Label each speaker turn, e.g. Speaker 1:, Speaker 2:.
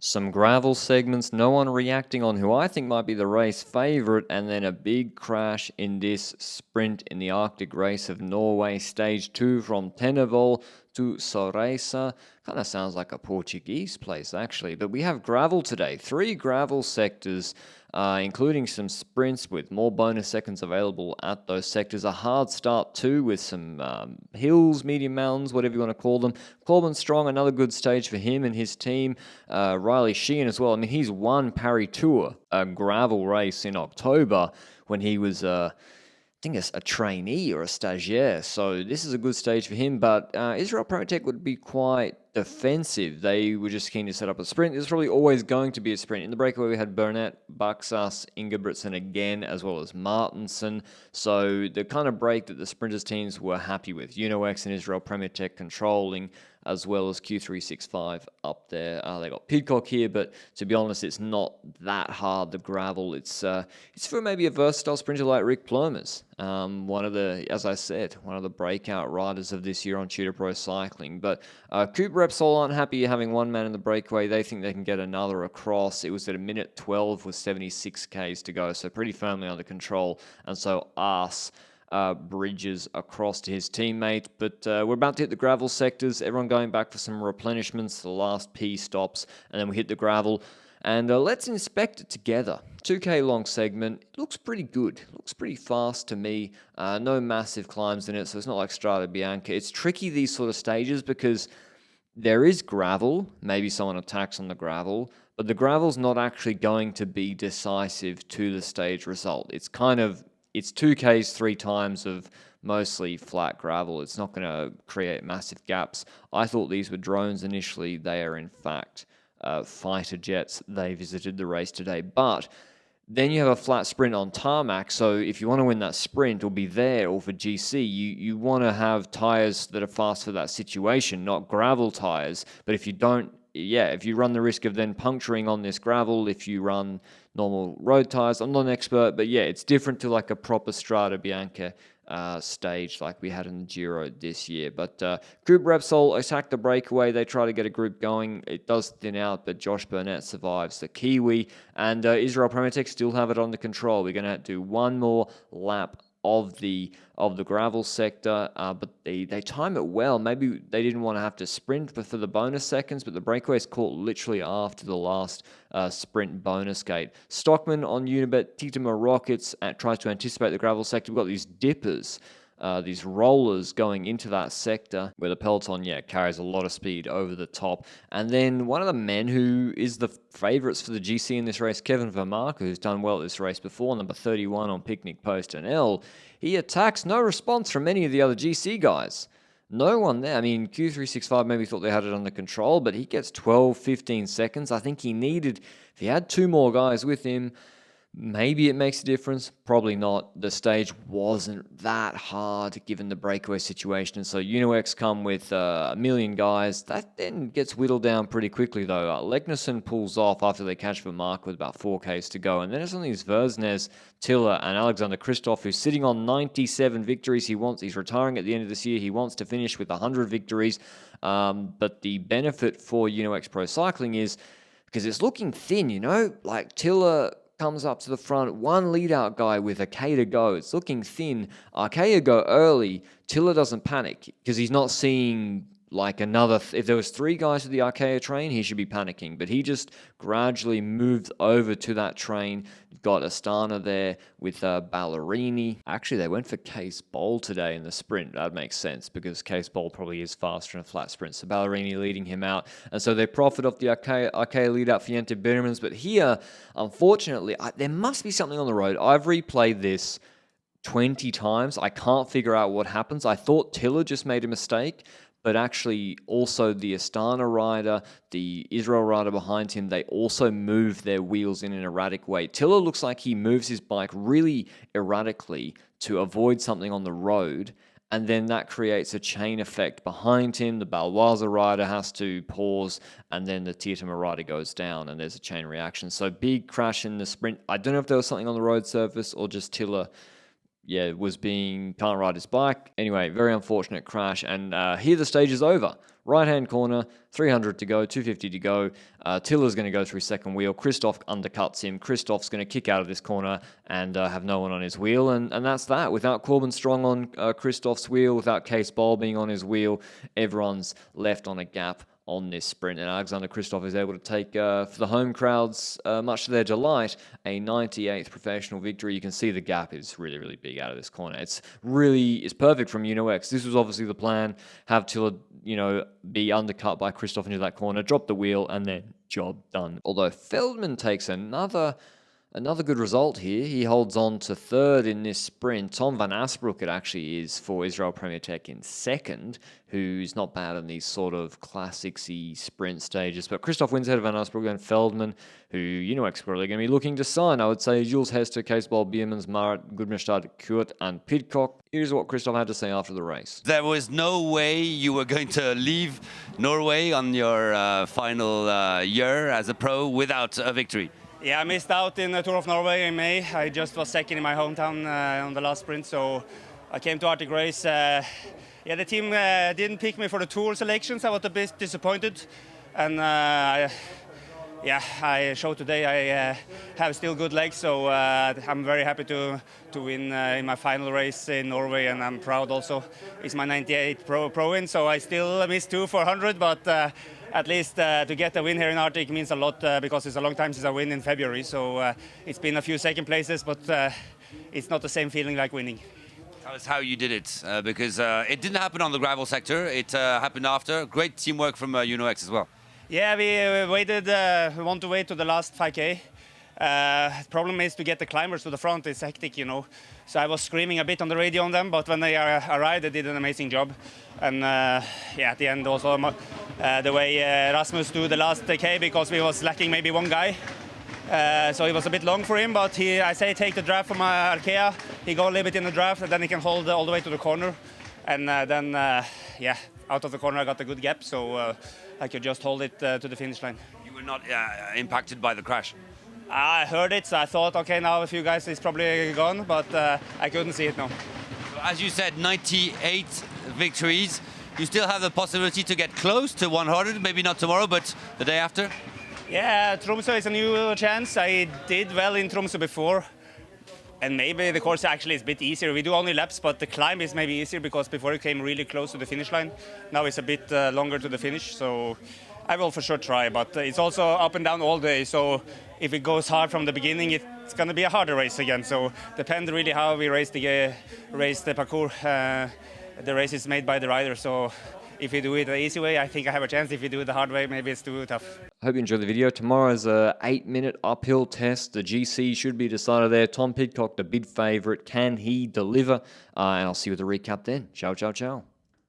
Speaker 1: Some gravel segments, no one reacting on who I think might be the race favourite, and then a big crash in this sprint in the Arctic Race of Norway, stage 2 from Tennevoll to Soresa. Kind of sounds like a Portuguese place actually, but we have gravel today, 3 gravel sectors, including some sprints with more bonus seconds available at those sectors. A hard start too with some hills, medium mountains, whatever you want to call them. Corbin Strong, another good stage for him and his team. Riley Sheehan as well. I mean, he's won Paris Tour, a gravel race in October when he was I think a trainee or a stagiaire. So this is a good stage for him. But Israel Protech would be quite defensive. They were just keen to set up a sprint. There's probably always going to be a sprint. In the breakaway, we had Burnett, Buxas, Ingebrigtsen again, as well as Martinson. So the kind of break that the sprinters teams were happy with. UnoX and Israel Premier Tech controlling, as well as Q365 up there. They got Pidcock here, but to be honest, it's not that hard, the gravel. It's for maybe a versatile sprinter like Rick Plomers. One of the breakout riders of this year on Tutor Pro Cycling. But Coop Repsol aren't happy having one man in the breakaway. They think they can get another across. It was at a minute 12 with 76 Ks to go, so pretty firmly under control. And so bridges across to his teammate. But we're about to hit the gravel sectors. Everyone going back for some replenishments, the last P stops, and then we hit the gravel. And let's inspect it together. 2K long segment. It looks pretty good. It looks pretty fast to me. No massive climbs in it, so it's not like Strada Bianca. It's tricky, these sort of stages, because there is gravel. Maybe someone attacks on the gravel, but the gravel's not actually going to be decisive to the stage result. It's 2Ks 3 times of mostly flat gravel. It's not going to create massive gaps. I thought these were drones initially. They are in fact fighter jets. They visited the race today. But then you have a flat sprint on tarmac, so if you want to win that sprint or be there, or for GC, you want to have tyres that are fast for that situation, not gravel tyres. But if you don't, if you run the risk of then puncturing on this gravel, if you run normal road tyres, I'm not an expert, but it's different to like a proper Strada Bianca stage like we had in the Giro this year. But Group Repsol attack the breakaway. They try to get a group going. It does thin out, but Josh Burnett survives the Kiwi. And Israel Premier Tech still have it under control. We're going to do one more lap of the gravel sector, but they time it well. Maybe they didn't want to have to sprint for the bonus seconds, but the breakaway is caught literally after the last sprint bonus gate. Stockman on Unibet, Titama Rockets tries to anticipate the gravel sector. We've got these dippers, these rollers going into that sector where the peloton carries a lot of speed over the top. And then one of the men who is the favourites for the GC in this race, Kevin Vermark, who's done well at this race before, number 31 on Picnic Post and L, he attacks. No response from any of the other GC guys. No one there. I mean, Q365 maybe thought they had it under control, but he gets 12, 15 seconds. I think if he had 2 more guys with him, maybe it makes a difference. Probably not. The stage wasn't that hard given the breakaway situation. And so UnoX come with a million guys. That then gets whittled down pretty quickly, though. Legnerson pulls off after they catch Vermark with about 4Ks to go. And then it's on these Versnes, Tiller, and Alexander Kristoff, who's sitting on 97 victories. He's retiring at the end of this year. He wants to finish with 100 victories. But the benefit for UnoX Pro Cycling is, because it's looking thin, like Tiller comes up to the front, one lead-out guy with a K to go. It's looking thin. Arkea go early. Tiller doesn't panic because he's not seeing like another... If there was 3 guys with the Arkea train, he should be panicking. But he just gradually moved over to that train. You've got Astana there with Ballerini. Actually, they went for Case Bowl today in the sprint. That makes sense because Case Bowl probably is faster in a flat sprint. So Ballerini leading him out. And so they profit off the Arkea lead out for Jente Bittermans. But here, unfortunately, there must be something on the road. I've replayed this 20 times. I can't figure out what happens. I thought Tiller just made a mistake, but actually also the Astana rider, the Israel rider behind him, they also move their wheels in an erratic way. Tiller looks like he moves his bike really erratically to avoid something on the road, and then that creates a chain effect behind him. The Balwaza rider has to pause, and then the Tietama rider goes down, and there's a chain reaction. So big crash in the sprint. I don't know if there was something on the road surface or just Tiller can't ride his bike. Anyway, very unfortunate crash. And here the stage is over. Right-hand corner, 300 to go, 250 to go. Tiller's going to go through second wheel. Christoph undercuts him. Christoph's going to kick out of this corner and have no one on his wheel. And that's that. Without Corbin Strong on Christoph's wheel, without Case Boll being on his wheel, everyone's left on a gap on this sprint, and Alexander Kristoff is able to take, for the home crowds, much to their delight, a 98th professional victory. You can see the gap is really, really big out of this corner. It's perfect from UNOX. This was obviously the plan, have Tiller, be undercut by Kristoff into that corner, drop the wheel, and then job done. Although Feldman takes another good result here. He holds on to third in this sprint. Tom van Asbroek, it actually is, for Israel Premier Tech in second, who's not bad in these sort of classic-y sprint stages. But Christoph wins ahead of van Asbroek and Feldman, who UNOX are really going to be looking to sign. I would say Jules Hester, Case Boll, Biermans, Marat, Gudmestad, Kurt, and Pidcock. Here's what Christoph had to say after the race.
Speaker 2: There was no way you were going to leave Norway on your final year as a pro without a victory.
Speaker 3: Yeah, I missed out in the Tour of Norway in May. I just was second in my hometown on the last sprint, so I came to Arctic Race. The team didn't pick me for the Tour selections. I was a bit disappointed, and I showed today I have still good legs, so I'm very happy to win in my final race in Norway, and I'm proud also. It's my 98th pro win, so I still missed 2 400, but at least to get a win here in Arctic means a lot because it's a long time since I win in February. So it's been a few second places, but it's not the same feeling like winning.
Speaker 2: Tell us how you did it, because it didn't happen on the gravel sector. It happened after. Great teamwork from UNOX as well.
Speaker 3: Yeah, we waited. We want to wait to the last 5K. Problem is to get the climbers to the front. It's hectic, So I was screaming a bit on the radio on them, but when they arrived, they did an amazing job. And at the end also the way Rasmus do the last K, because we was lacking maybe one guy. So it was a bit long for him, but I say take the draft from Arkea. He go a little bit in the draft, and then he can hold all the way to the corner. And then out of the corner I got a good gap, so I could just hold it to the finish line.
Speaker 2: You were not impacted by the crash?
Speaker 3: I heard it, so I thought, okay, now a few guys is probably gone, but I couldn't see it, no.
Speaker 2: So as you said, 98 victories. You still have the possibility to get close to 100, maybe not tomorrow, but the day after?
Speaker 3: Yeah, Tromsø is a new chance. I did well in Tromsø before, and maybe the course actually is a bit easier. We do only laps, but the climb is maybe easier because before it came really close to the finish line. Now it's a bit longer to the finish, so I will for sure try, but it's also up and down all day, so if it goes hard from the beginning, it's going to be a harder race again. So depends really how we race the parcours. The race is made by the rider, so if you do it the easy way, I think I have a chance. If you do it the hard way, maybe it's too tough.
Speaker 1: Hope you enjoyed the video. Tomorrow's a 8-minute uphill test. The GC should be decided there. Tom Pidcock, the big favourite. Can he deliver? And I'll see you with the recap then. Ciao, ciao, ciao.